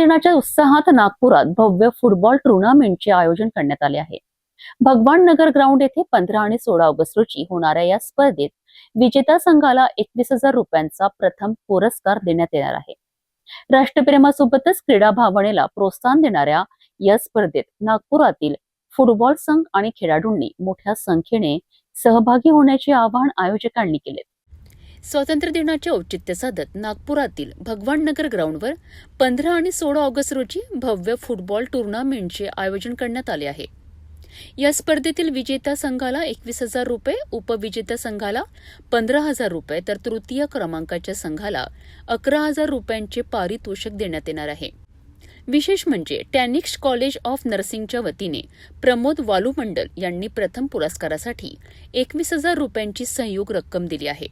दिनाच्या उत्साहात नागपुरात भव्य फुटबॉल टुर्नामेंटचे आयोजन करण्यात आले आहे। भगवान नगर ग्राउंड येथे 15 आणि 16 ऑगस्ट रोजी होणाऱ्या या स्पर्धेत विजेत्या संघाला 21,000 रुपयांचा प्रथम पुरस्कार देण्यात येणार आहे। राष्ट्रप्रेमासोबतच क्रीडा भावनेला प्रोत्साहन देणाऱ्या या स्पर्धेत नागपुरातील फुटबॉल संघ आणि खेळाडूंनी मोठ्या संख्येने सहभागी होण्याचे आवाहन आयोजकांनी केले। स्वातंत्र्य दिनाचे औचित्य साधत नागपुरातील भगवान नगर ग्राउंडवर 15 आणि 16 ऑगस्ट रोजी भव्य फुटबॉल टुर्नामेंटचे आयोजन करण्यात आले आहे। या स्पर्धेतील विजेत्या संघाला 21,000 रुपये, उपविजेत्या संघाला 15,000 रुपये तर तृतीय क्रमांकाच्या संघाला 11,000 रुपयांचे पारितोषिक देण्यात येणार आहे। विशेष म्हणजे टॅनिक्स कॉलेज ऑफ नर्सिंगच्या वतीने प्रमोद वालुमंडल यांनी प्रथम पुरस्कारासाठी 21,000 रुपयांची सहयोग रक्कम दिली आहे।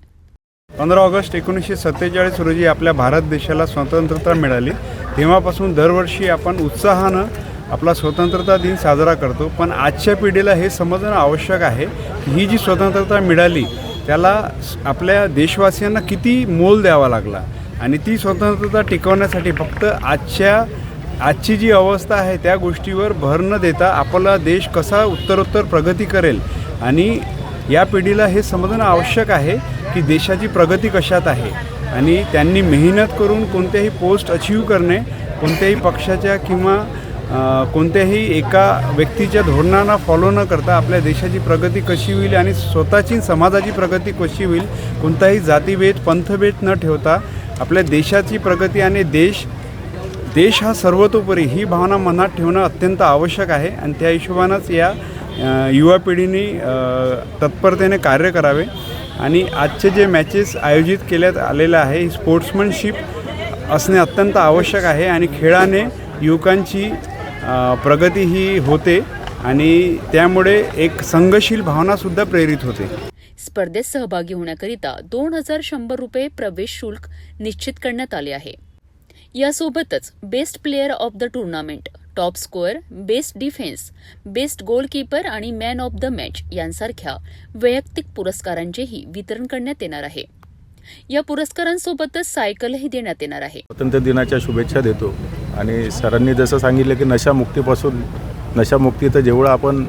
15 ऑगस्ट 1947 रोजी आपल्या भारत देशाला स्वतंत्रता मिळाली। तेव्हापासून दरवर्षी आपण उत्साहानं आपला स्वतंत्रता दिन साजरा करतो। पण आजच्या पिढीला हे समजणं आवश्यक आहे की ही जी स्वतंत्रता मिळाली त्याला आपल्या देशवासियांना किती मोल द्यावा लागला आणि ती स्वतंत्रता टिकवण्यासाठी फक्त आजची जी अवस्था आहे त्या गोष्टीवर भर न देता आपला देश कसा उत्तरोत्तर प्रगती करेल आणि या पिढीला हे समजणं आवश्यक आहे की देशाची प्रगती कशात आहे आणि त्यांनी मेहनत करून कोणत्याही पोस्ट अचीव करणे, कोणत्याही पक्षाच्या किंवा कोणत्याही एका व्यक्तीच्या धोरणांना फॉलो न करता आपल्या देशाची प्रगती कशी होईल आणि स्वतःची समाजाची प्रगती कशी होईल, कोणताही जातीभेद पंथभेद न ठेवता आपल्या देशाची प्रगती आणि देश हा सर्वतोपरी ही भावना मनात ठेवणं अत्यंत आवश्यक आहे आणि त्या हिशोबानंच या युवा पिढीने तत्परतेने कार्य करावे आणि आजचे जे मॅचेस आयोजित केल्यात आलेले आहे स्पोर्ट्समनशिप असणे अत्यंत आवश्यक आहे आणि खेळाने युवकांची प्रगती ही होते आणि त्यामुळे एक संघशील भावनासुद्धा प्रेरित होते। स्पर्धेत सहभागी होण्याकरिता 2,100 रुपये प्रवेश शुल्क निश्चित करण्यात आले आहे। यासोबतच best player of the tournament, top score, best defence, best goalkeeper आणि मॅन ऑफ द मॅच यांसारख्या वैयक्तिक पुरस्कारांचेही वितरण करण्यात येणार आहे। या पुरस्कारांसोबतच सायकलही देण्यात येणार आहे। स्वातंत्र्य दिनाच्या शुभेच्छा देतो आणि सरांनी जसं सांगितलं की नशामुक्तीचं जेवढं आपण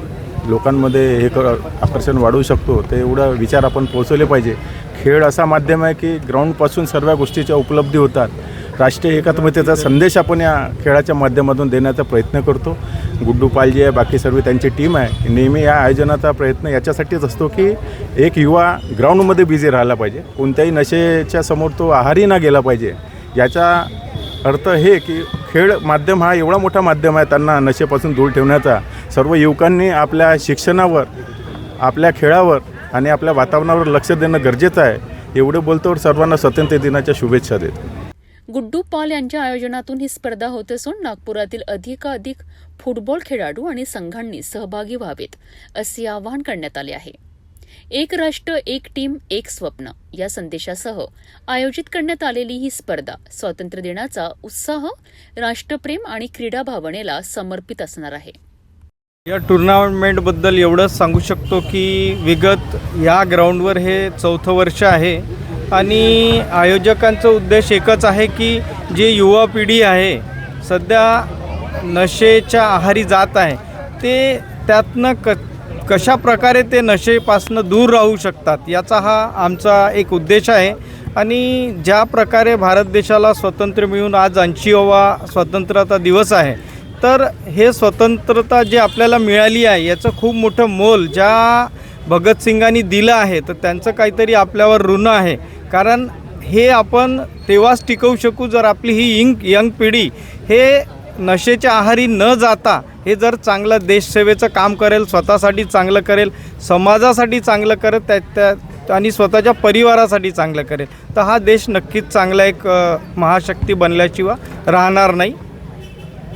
लोकांमध्ये हे आकर्षण वाढवू शकतो तेवढा विचार आपण पोहोचवले पाहिजे। खेळ असा माध्यम आहे की ग्राउंडपासून सर्व गोष्टीच्या उपलब्धी होतात। राष्ट्रीय एकात्मतेचा संदेश आपण या खेळाच्या माध्यमातून देण्याचा प्रयत्न करतो। गुड्डू पाल जी आहे, बाकी सर्व त्यांची टीम आहे, नेहमी या आयोजनाचा प्रयत्न याच्यासाठीच असतो की एक युवा ग्राउंडमध्ये बिझी राहायला पाहिजे, कोणत्याही नशेच्या समोर तो आहारी ना गेला पाहिजे। याचा अर्थ हे की खेळ माध्यम हा एवढा मोठा माध्यम आहे त्यांना नशेपासून दूर ठेवण्याचा। सर्व युवकांनी आपल्या शिक्षणावर, आपल्या खेळावर आणि आपल्या वातावरणावर लक्ष देणं गरजेचं आहे। एवढे बोलतो सर्वांना स्वातंत्र्य दिनाच्या शुभेच्छा देतो। गुड्डू पाल यांच्या आयोजनातून ही स्पर्धा होत असून नागपुरातील अधिकाधिक फुटबॉल खेळाडू आणि संघांनी सहभागी व्हावेत असे आवाहन करण्यात आले आहे। एक राष्ट्र, एक टीम, एक स्वप्न या संदेशासह आयोजित करण्यात आलेली ही स्पर्धा स्वातंत्र्य दिनाचा उत्साह, राष्ट्रप्रेम आणि क्रीडा भावनेला समर्पित असणार आहे। या टुर्नामेंटबद्दल एवढंच सांगू शकतो की विगत या ग्राउंडवर हे 4थं वर्ष आहे आणि आयोजकांचा उद्देश एकच आहे की जे युवा पिढी आहे सध्या नशेच्या आहारी जात आहे ते त्यातनं कशा प्रकारे ते नशेपासून दूर राहू शकतात याचा हा आमचा एक उद्देश आहे। आणि ज्या प्रकारे भारत देशाला स्वातंत्र्य मिळून आज 80वा स्वतंत्रता दिवस आहे, तर हे स्वतंत्रता जे आपल्याला मिळाली आहे याचं खूप मोठं मोल ज्या भगतसिंगांनी दिलं आहे, तर त्यांचं काहीतरी आपल्यावर ऋण आहे। कारण हे आपण तेव्हाच टिकवू शकू जर आपली ही यंग पिढी हे नशेच्या आहारी न जाता हे जर चांगलं देशसेवेचं काम करेल, स्वतःसाठी चांगलं करेल, समाजासाठी चांगलं करेल आणि स्वतःच्या परिवारासाठी चांगलं करेल, तर हा देश नक्कीच चांगला एक महाशक्ती बनल्याशिवाय राहणार नाही।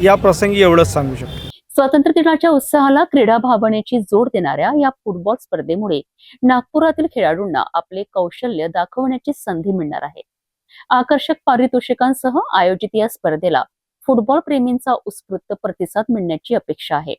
या प्रसंगी एवढंच सांगू शकतो। स्वातंत्र्य दिनाच्या उत्साहाला क्रीडा भावनेची जोड देणाऱ्या या फुटबॉल स्पर्धेमुळे नागपुरातील खेळाडूंना आपले कौशल्य दाखवण्याची संधी मिळणार आहे। आकर्षक पारितोषिकांसह आयोजित या स्पर्धेला फुटबॉल प्रेमींचा उत्स्फूर्त प्रतिसाद मिळण्याची अपेक्षा आहे।